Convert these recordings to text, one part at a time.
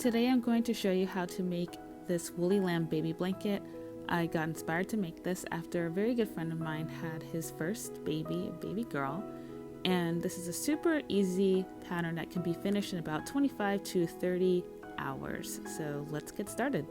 Today I'm going to show you how to make this woolly lamb baby blanket. I got inspired to make this after a very good friend of mine had his first baby, a baby girl. And this is a super easy pattern that can be finished in about 25 to 30 hours. So let's get started.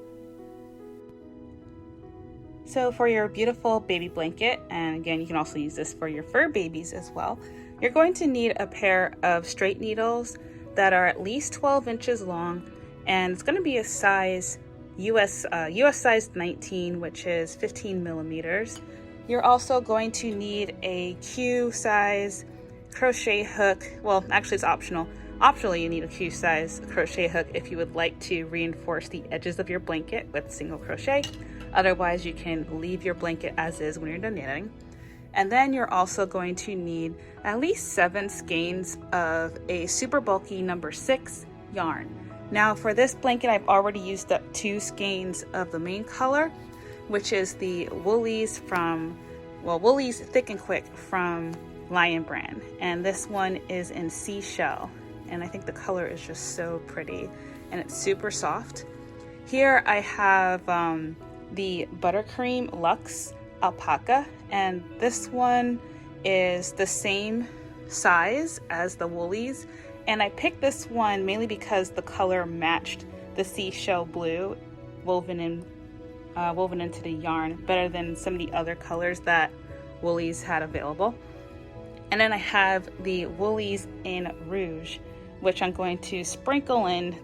So for your beautiful baby blanket, and again you can also use this for your fur babies as well, you're going to need a pair of straight needles that are at least 12 inches long, and it's going to be a size US size 19, which is 15 millimeters. You're also going to need a Q size crochet hook. Well, actually it's optional. Optionally, you need a Q size crochet hook if you would like to reinforce the edges of your blanket with single crochet. Otherwise, you can leave your blanket as is when you're done knitting. And then you're also going to need at least 7 skeins of a super bulky number 6 yarn. Now for this blanket, I've already used up 2 skeins of the main color, which is the Woolies Woolies Thick and Quick from Lion Brand. And this one is in Seashell. And I think the color is just so pretty and it's super soft. Here I have the Buttercream Luxe Alpaca, and this one is the same size as the Woolies, and I picked this one mainly because the color matched the seashell blue woven into the yarn better than some of the other colors that Woolies had available. And then I have the Woolies in Rouge, which I'm going to sprinkle in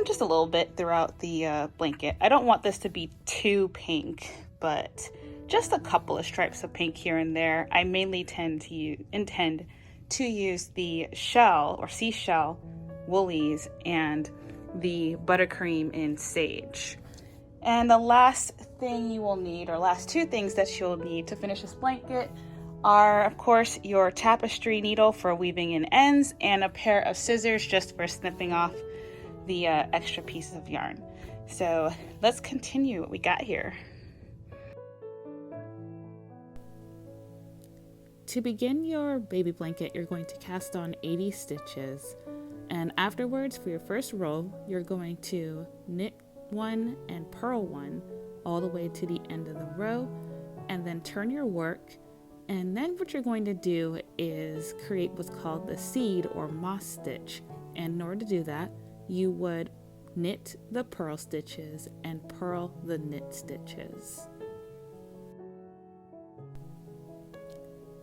just a little bit throughout the blanket. I don't want this to be too pink, but just a couple of stripes of pink here and there. I mainly intend to use the shell or seashell Woolies and the Buttercream in Sage. And the last thing you will need, or last 2 things that you'll need to finish this blanket, are of course your tapestry needle for weaving in ends and a pair of scissors just for snipping off the extra pieces of yarn. So let's continue what we got here. To begin your baby blanket, you're going to cast on 80 stitches, and afterwards for your first row you're going to knit 1 and purl 1 all the way to the end of the row, and then turn your work. And then what you're going to do is create what's called the seed or moss stitch, and in order to do that you would knit the purl stitches and purl the knit stitches.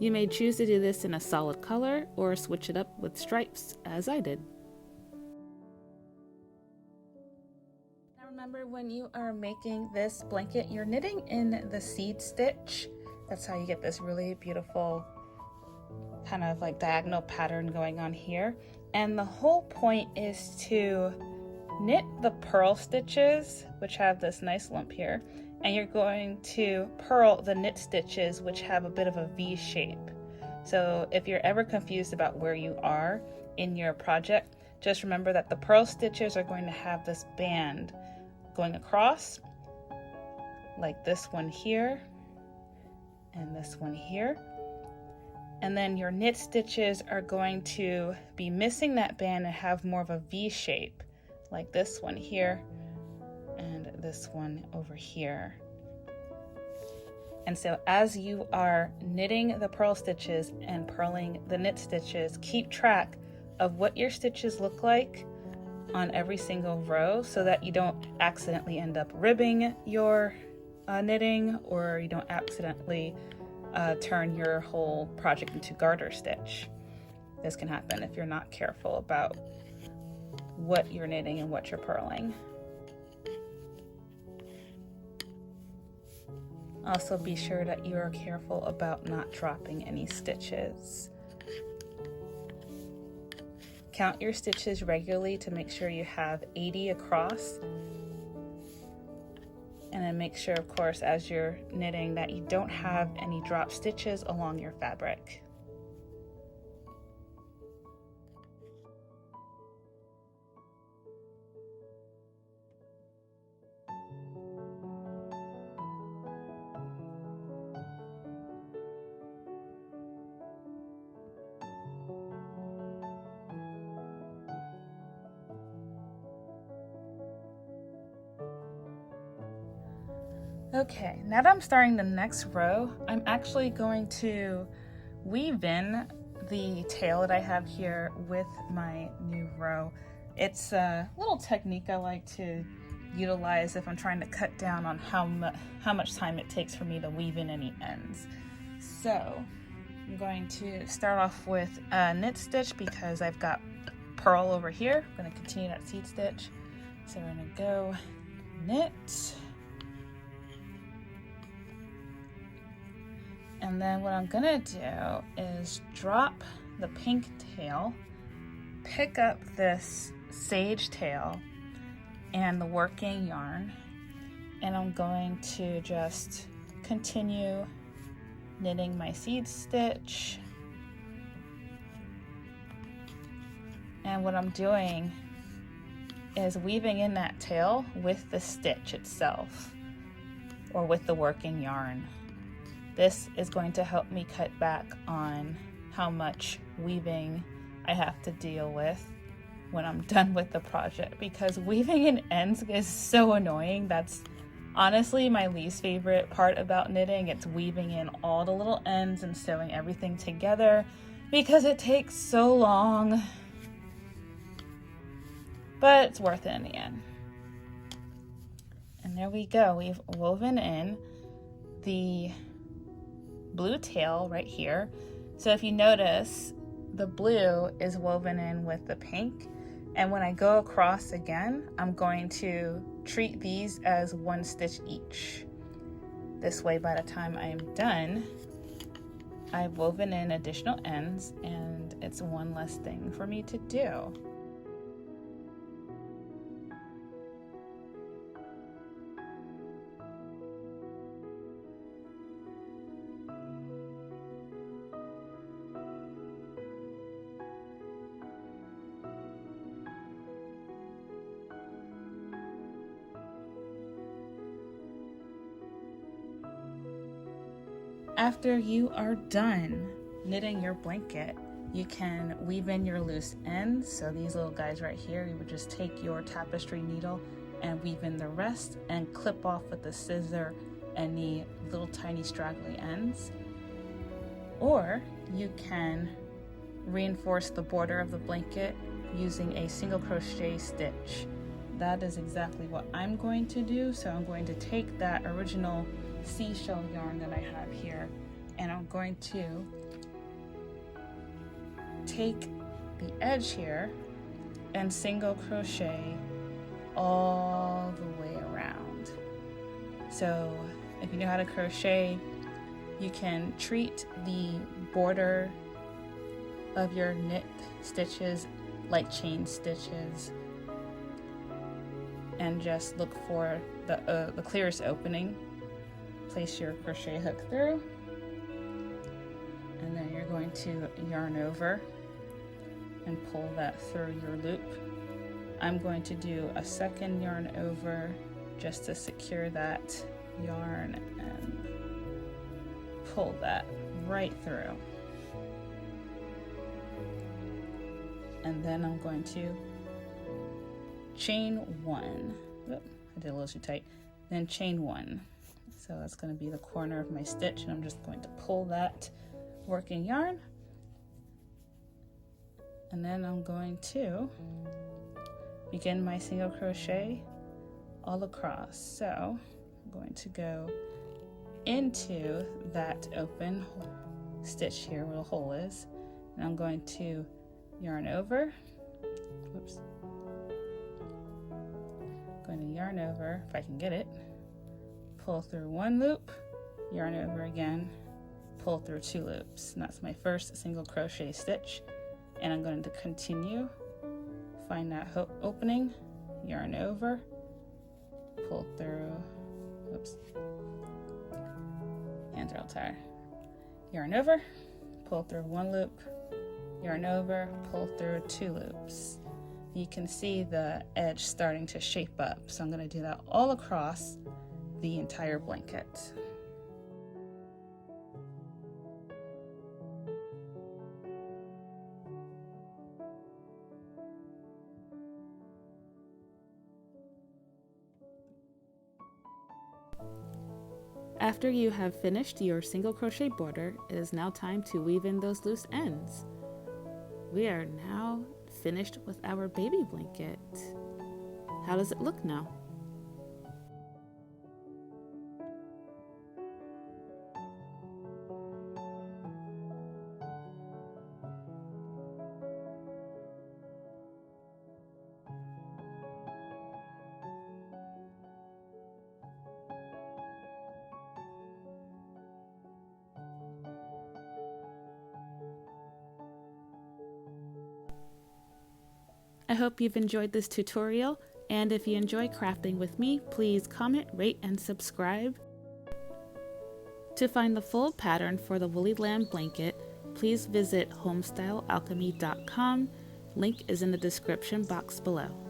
You may choose to do this in a solid color or switch it up with stripes, as I did. Now remember, when you are making this blanket, you're knitting in the seed stitch. That's how you get this really beautiful kind of like diagonal pattern going on here. And the whole point is to knit the purl stitches, which have this nice lump here, and you're going to purl the knit stitches, which have a bit of a V shape. So if you're ever confused about where you are in your project, just remember that the purl stitches are going to have this band going across, like this one here and this one here. And then your knit stitches are going to be missing that band and have more of a V shape, like this one here and this one over here. And so as you are knitting the purl stitches and purling the knit stitches, keep track of what your stitches look like on every single row so that you don't accidentally end up ribbing your knitting, or you don't accidentally turn your whole project into garter stitch. This can happen if you're not careful about what you're knitting and what you're purling. Also be sure that you are careful about not dropping any stitches. Count your stitches regularly to make sure you have 80 across. And then make sure, of course, as you're knitting that you don't have any drop stitches along your fabric. Okay, now that I'm starting the next row, I'm actually going to weave in the tail that I have here with my new row. It's a little technique I like to utilize if I'm trying to cut down on how much time it takes for me to weave in any ends. So I'm going to start off with a knit stitch because I've got purl over here. I'm going to continue that seed stitch. So we're going to go knit. And then what I'm gonna do is drop the pink tail, pick up this sage tail and the working yarn, and I'm going to just continue knitting my seed stitch. And what I'm doing is weaving in that tail with the stitch itself or with the working yarn. This is going to help me cut back on how much weaving I have to deal with when I'm done with the project, because weaving in ends is so annoying. That's honestly my least favorite part about knitting. It's weaving in all the little ends and sewing everything together because it takes so long. But it's worth it in the end. And there we go. We've woven in the blue tail right here. So if you notice, the blue is woven in with the pink, and when I go across again, I'm going to treat these as one stitch each. This way, by the time I am done, I've woven in additional ends and it's one less thing for me to do. After you are done knitting your blanket, you can weave in your loose ends. So these little guys right here, you would just take your tapestry needle and weave in the rest and clip off with the scissor any little tiny straggly ends. Or you can reinforce the border of the blanket using a single crochet stitch. That is exactly what I'm going to do. So I'm going to take that original seashell yarn that I have here, and I'm going to take the edge here and single crochet all the way around. So if you know how to crochet, you can treat the border of your knit stitches like chain stitches and just look for the clearest opening. Place your crochet hook through, and then you're going to yarn over and pull that through your loop. I'm going to do a second yarn over just to secure that yarn and pull that right through. And then I'm going to chain one. Oop, I did a little too tight. Then chain one. So that's going to be the corner of my stitch, and I'm just going to pull that working yarn. And then I'm going to begin my single crochet all across. So I'm going to go into that open stitch here where the hole is, and I'm going to yarn over. Whoops. I'm going to yarn over if I can get it. Pull through one loop, yarn over again, pull through two loops. And that's my first single crochet stitch. And I'm going to continue, find that opening, yarn over, pull through, whoops, hands are all tired. Yarn over, pull through one loop, yarn over, pull through two loops. You can see the edge starting to shape up. So I'm going to do that all across the entire blanket. After you have finished your single crochet border, it is now time to weave in those loose ends. We are now finished with our baby blanket. How does it look now? I hope you've enjoyed this tutorial, and if you enjoy crafting with me, please comment, rate, and subscribe. To find the full pattern for the woolly lamb blanket, please visit homestylealchemy.com. Link is in the description box below.